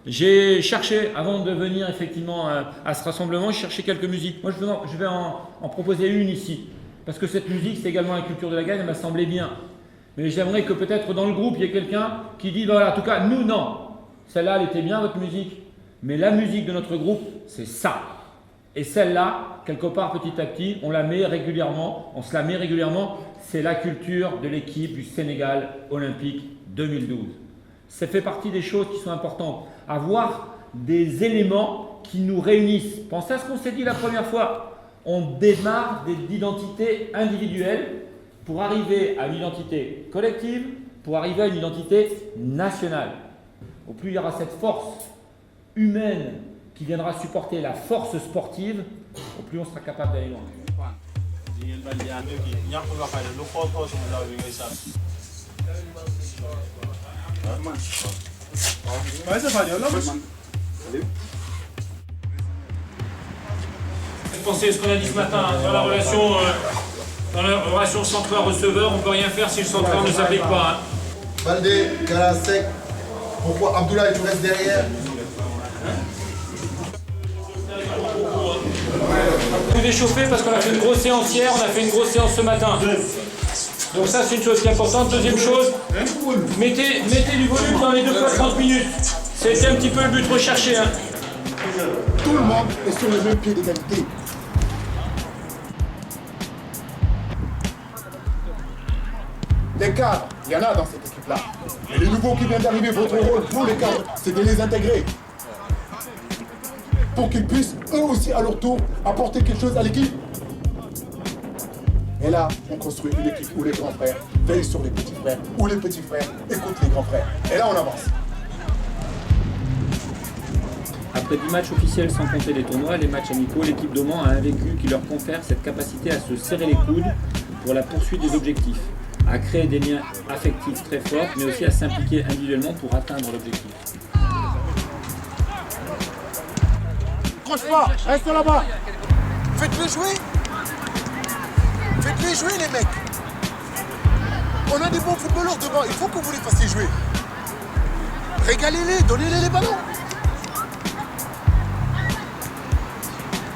J'ai cherché, avant de venir effectivement à ce rassemblement, j'ai cherché quelques musiques. Moi, je vais en proposer une ici. Parce que cette musique, c'est également la culture de la gagne, elle m'a semblé bien. Mais j'aimerais que peut-être dans le groupe, il y ait quelqu'un qui dit, voilà, en tout cas, nous, non. Celle-là, elle était bien, votre musique. Mais la musique de notre groupe, c'est ça. Et celle-là, quelque part, petit à petit, on la met régulièrement, on se la met régulièrement. C'est la culture de l'équipe du Sénégal olympique 2012. Ça fait partie des choses qui sont importantes. Avoir des éléments qui nous réunissent. Pensez à ce qu'on s'est dit la première fois. On démarre d'identités individuelles pour arriver à une identité collective, pour arriver à une identité nationale. Au plus il y aura cette force humaine qui viendra supporter la force sportive, au plus on sera capable d'aller loin. Pensez à ce qu'on a dit ce matin dans la relation central-receveur, on ne peut rien faire si le central ne s'applique pas. Baldé, Karasek, pourquoi Abdoulaye tu restes derrière? Vous échauffez parce qu'on a fait une grosse séance hier, on a fait une grosse séance ce matin. Donc ça c'est une chose qui est importante. Deuxième chose, mettez du volume dans les 2 fois 30 minutes. C'était un petit peu le but recherché. Hein. Tout le monde est sur le même pied d'égalité. Les cadres, il y en a dans cette équipe-là. Et les nouveaux qui viennent d'arriver, votre rôle pour les cadres, c'est de les intégrer. Pour qu'ils puissent, eux aussi, à leur tour, apporter quelque chose à l'équipe. Et là, on construit une équipe où les grands frères veillent sur les petits frères, où les petits frères écoutent les grands frères. Et là, on avance. Après 10 matchs officiels sans compter les tournois, les matchs amicaux, l'équipe d'Oman a un vécu qui leur confère cette capacité à se serrer les coudes pour la poursuite des objectifs, à créer des liens affectifs très forts, mais aussi à s'impliquer individuellement pour atteindre l'objectif. Croche pas, reste là-bas. Faites-les jouer. Faites-les jouer les mecs. On a des bons footballeurs devant, il faut que vous les fassiez jouer. Régalez-les, donnez-les les ballons.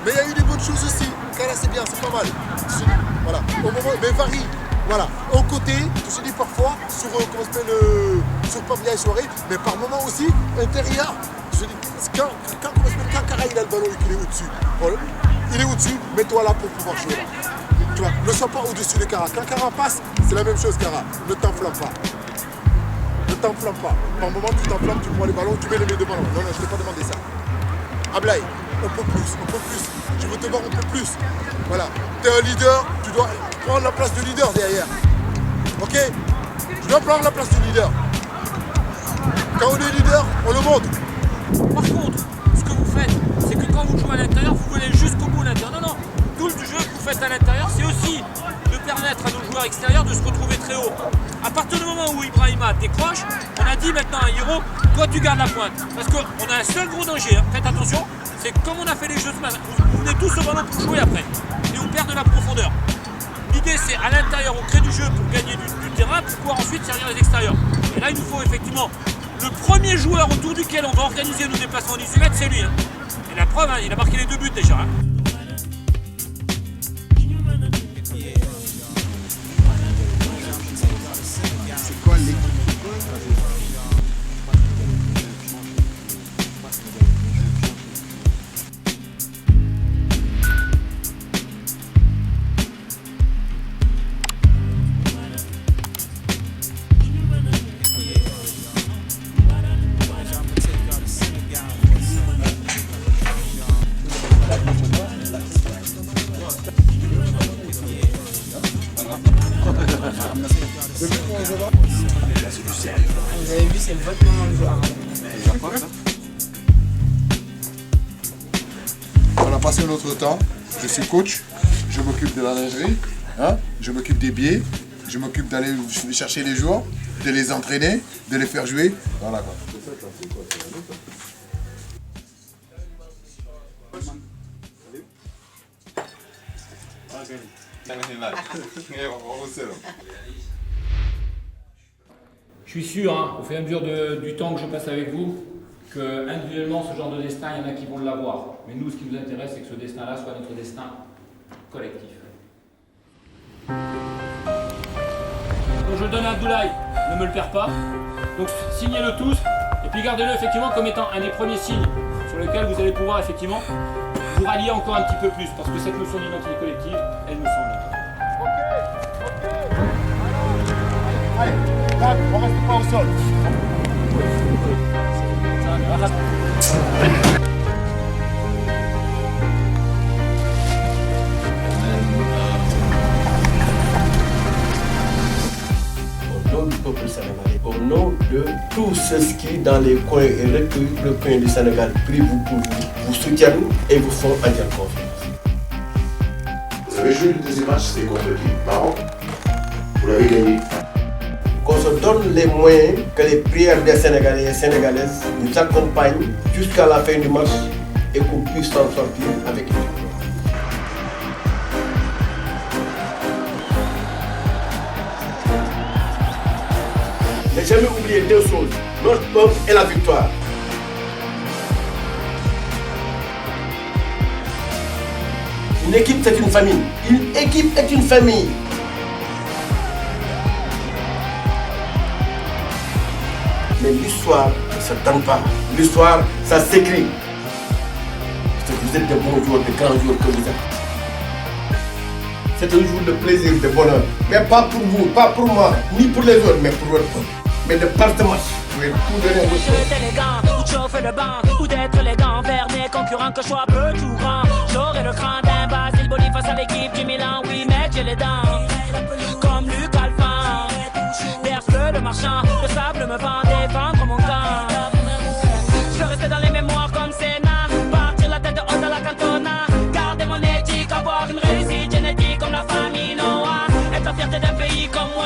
Mais il y a eu des bonnes choses aussi. Kara c'est bien, c'est pas mal. Voilà. Au moment, mais varie. Voilà. Au côté, je te dis parfois, sur comment s'appelle sur Pamia et Soirée, mais par moment aussi, intérieur. Je te dis, quand Kara il a le ballon et qu'il est au-dessus, voilà, il est au-dessus, mets-toi là pour pouvoir jouer. Tu vois, ne sois pas au-dessus de Kara. Quand Kara passe, c'est la même chose Kara. Ne t'enflamme pas. Ne t'enflamme pas. Par moment tu t'enflammes, tu prends les ballons, tu mets les mains devant. Non, je ne t'ai pas demandé ça. Ablaye, on peut plus, on peut plus. Je veux te voir, on peut plus. Voilà. Tu es un leader, tu dois prendre la place de leader derrière. Ok? Tu dois prendre la place du leader. Quand on est leader, on le montre. Par contre, ce que vous faites, c'est que quand vous jouez à l'intérieur, vous voulez jusqu'au bout à l'intérieur. Non, non, tout le jeu que vous faites à l'intérieur, c'est aussi de permettre à nos joueurs extérieurs de se retrouver très haut. À partir du moment où Ibrahima décroche, on a dit maintenant à Hiro, toi tu gardes la pointe. Parce qu'on a un seul gros danger, hein. Faites attention, c'est comme on a fait les jeux ce matin, vous venez tous au ballon pour jouer après. Et on perd de la profondeur. L'idée c'est à l'intérieur, on crée du jeu pour gagner du terrain, pour pouvoir ensuite servir les extérieurs. Et là il nous faut effectivement le premier joueur autour duquel on va organiser nos déplacements en 18 mètres, c'est lui. Hein. Et la preuve, hein, il a marqué les 2 buts déjà. Hein. Vous avez vu, c'est votre moment de joueur. On a passé notre temps. Je suis coach. Je m'occupe de la lingerie. Hein? Je m'occupe des billets. Je m'occupe d'aller chercher les joueurs, de les entraîner, de les faire jouer. Voilà quoi. Je suis sûr, hein, au fur et à mesure du temps que je passe avec vous, que individuellement ce genre de destin, il y en a qui vont l'avoir. Mais nous, ce qui nous intéresse, c'est que ce destin-là soit notre destin collectif. Donc je le donne à Abdoulaye, ne me le perds pas. Donc signez-le tous, et puis gardez-le effectivement comme étant un des premiers signes sur lequel vous allez pouvoir effectivement vous rallier encore un petit peu plus, parce que cette notion d'identité collective, elle nous semble. Allez, tac, on reste pas au sol. Au nom du peuple sénégalais, au nom de tous ceux qui, dans les coins et recoins du Sénégal, prient pour vous soutiennent et vous font entière confiance. Vous avez joué le deuxième match, c'était contre qui? Maroc. Vous l'avez gagné. Qu'on se donne les moyens, que les prières des Sénégalais et Sénégalaises nous accompagnent jusqu'à la fin du match et qu'on puisse s'en sortir avec une victoire. Ne jamais oublier deux choses, notre peuple et la victoire. Une équipe, c'est une famille. Une équipe est une famille. Mais l'histoire ne se donne pas. L'histoire, ça s'écrit. Parce que vous êtes de bons joueurs, de grands joueurs que vous êtes. C'est un jour de plaisir, de bonheur. Mais pas pour vous, pas pour moi, ni pour les autres, mais pour votre peuple. Mais de par ce match, vous pouvez tout donner à votre peuple. D'être élégant, ou de chauffer le banc, ou d'être élégant envers mes concurrents, que je sois peu tout grand. J'aurai le cran d'un Basile Boli face à l'équipe du Milan, oui, mais j'ai les dents. Comme Luc Alphan, verse le marchand, le sable me vend, défendre mon camp. Je veux rester dans les mémoires comme Senna, partir la tête haute à la Cantona, garder mon éthique, avoir une réussite génétique comme la famille Noah, être la fierté d'un pays comme moi,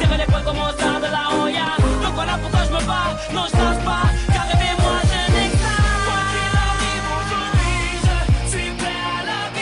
serrer les poings comme au stade de la Hoya. Donc voilà pourquoi je me bats, non je change pas, car rêver moi je n'exclame. Quoi qu'il arrive aujourd'hui, je suis prêt à la vie.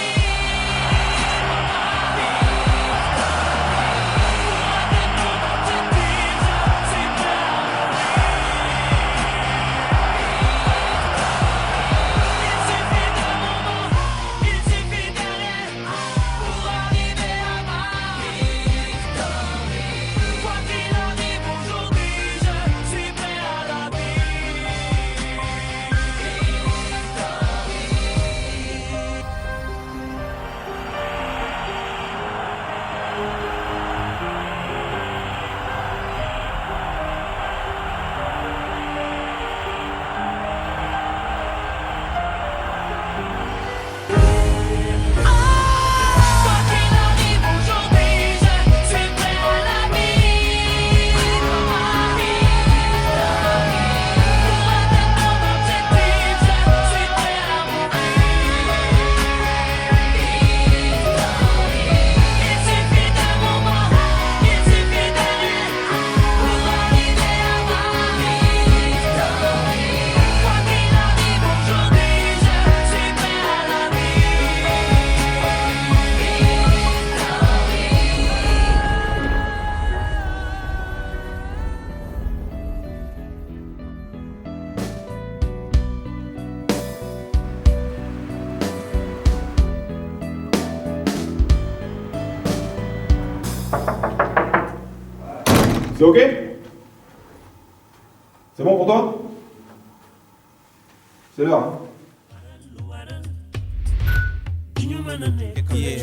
C'est ok? C'est bon pour toi? C'est l'heure, hein? Yeah.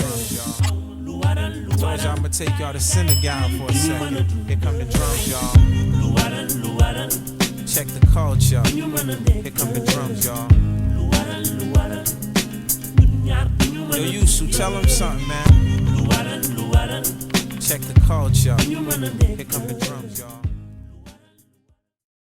Told y'all I'ma take y'all to Senegal for a second. Here come the drums, y'all. Check the culture. Here come the drums, y'all. Yo, Yusu, tell them something, man. Check the culture. Here come the drums, y'all.